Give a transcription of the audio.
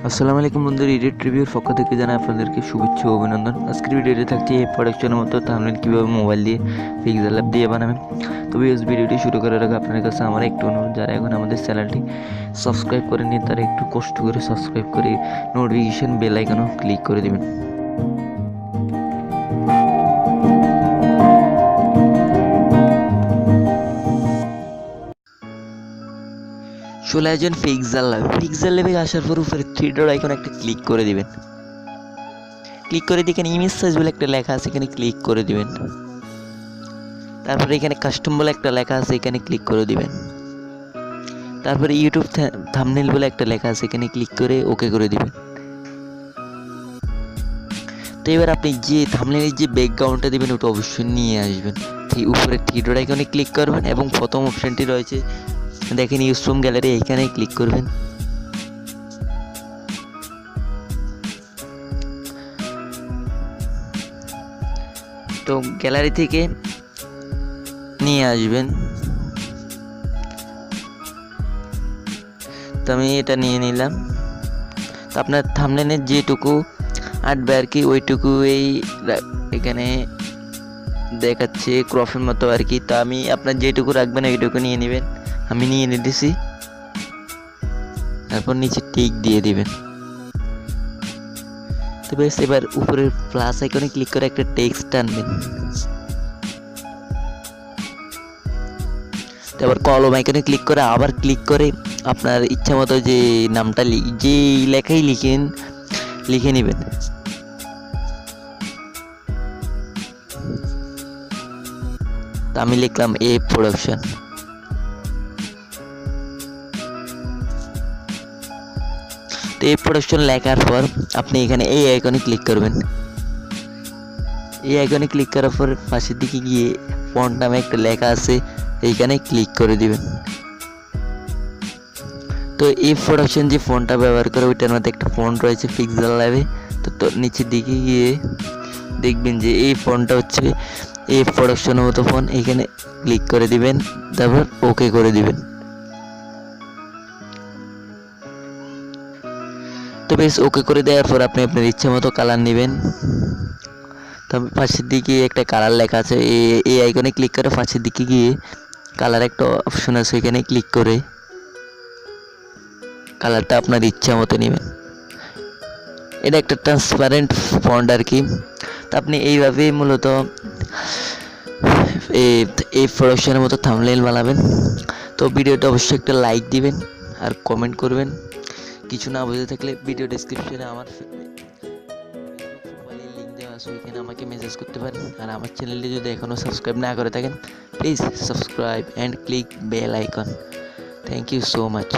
আসসালামু আলাইকুম বন্ধুরা, এডিট রিভিউর পক্ষ থেকে জানাই আপনাদেরকে শুভেচ্ছা ও অভিনন্দন। আজকের ভিডিওতে থাকছে এই প্রোডাকশনের মতো থাম্বনেল কীভাবে মোবাইল দিয়ে পিক্সেল অ্যাপ দিয়ে বানাবেন। তবে এই ভিডিওটি শুরু করার আগে আপনার কাছে আমার একটু অনুরোধ, যারা এখন আমাদের চ্যানেলটি সাবস্ক্রাইব করেননি তারা একটু কষ্ট করে সাবস্ক্রাইব করে নোটিফিকেশন বেল আইকনও ক্লিক করে দেবেন। চলে আসবেন পিক্সেল ল্যাবে আসার পর উপরে থ্রি ডট আইকন একটা ক্লিক করে দিবেন। ক্লিক করে দিয়ে এখানে ইমেজ সাইজ বলে একটা লেখা আছে, এখানে ক্লিক করে দিবেন। তারপরে এখানে কাস্টম বলে একটা লেখা আছে, এখানে ক্লিক করে দিবেন। তারপরে ইউটিউব থাম্বনেল বলে একটা লেখা আছে, এখানে ক্লিক করে ওকে করে দিবেন। তো এবার আপনি যে থাম্বনেলের যে ব্যাকগ্রাউন্ডটা দিবেন ওটা অবশ্যই নিয়ে আসবেন। ঠিক উপরে থ্রি ডট আইকনে ক্লিক করবেন এবং প্রথম অপশনটি রয়েছে দেখেন ইউজ ফ্রম গ্যালারি, এখানে ক্লিক করবেন। তো গ্যালারি থেকে নিয়ে আসবেন। তো আমি এটা নিয়ে নিলাম। তো আপনার থাম্বনেলের যেটুকু আঁটবে আর কি ওইটুকু এখানে দেখাচ্ছে ক্রপের মতো আর কি। তো আমি আপনার যেটুকু রাখবেন ওইটুকু নিয়ে নেবেন। আমি নিয়ে নিতেছি। তারপর নিচে টিক দিয়ে দিবেন। তো বেশ, এবার উপরের প্লাস আইকনে ক্লিক করে একটা টেক্সট টানবেন। তারপর কলম আইকনে ক্লিক করে আবার ক্লিক করে আপনার ইচ্ছা মতো যে নামটা যে লেখাই লিখে নেবেন। তো আমি লিখলাম এ প্রোডাকশন। তো এই প্রোডাকশন লেখার পর আপনি এখানে এই আইকনে ক্লিক করবেন। এই আইকনে ক্লিক করার পর পাশের দিকে গিয়ে ফন্ট নামে একটা লেখা আছে, এইখানে ক্লিক করে দিবেন। তো এই প্রোডাকশন যে ফন্টটা ব্যবহার করে ওইটার মধ্যে একটা ফন্ট রয়েছে পিক্সেল ল্যাবে। তো নিচের দিকে গিয়ে দেখবেন যে এই ফন্টটা হচ্ছে এই প্রোডাকশনের মতো ফন্ট, এখানে ক্লিক করে দিবেন। তারপর ওকে করে দিবেন। তো বেশ, ওকে করে দেওয়ার পর আপনি আপনার ইচ্ছা মতো কালার নেবেন। তবে পাশের দিকে একটা কালার লেখা আছে, এই আইকনে ক্লিক করে পাশের দিকে গিয়ে কালার একটা অপশন আছে, এখানে ক্লিক করে কালারটা আপনার ইচ্ছা মতো নেবেন। এটা একটা ট্রান্সপারেন্ট ফন্ট আর কি। তো আপনি এইভাবে মূলত এই প্রোডাকশনের মতো থাম্বনেল বানাবেন। তো ভিডিওটা অবশ্যই একটা লাইক দিবেন আর কমেন্ট করবেন। কিছু না বুঝে থাকলে ভিডিও ডেসক্রিপশনে আমার প্রোফাইলের লিঙ্ক দেওয়া আছে, ওইখানে আমাকে মেসেজ করতে পারেন। আর আমার চ্যানেলটি যদি এখনও সাবস্ক্রাইব না করে থাকেন please subscribe and click bell icon. Thank you so much.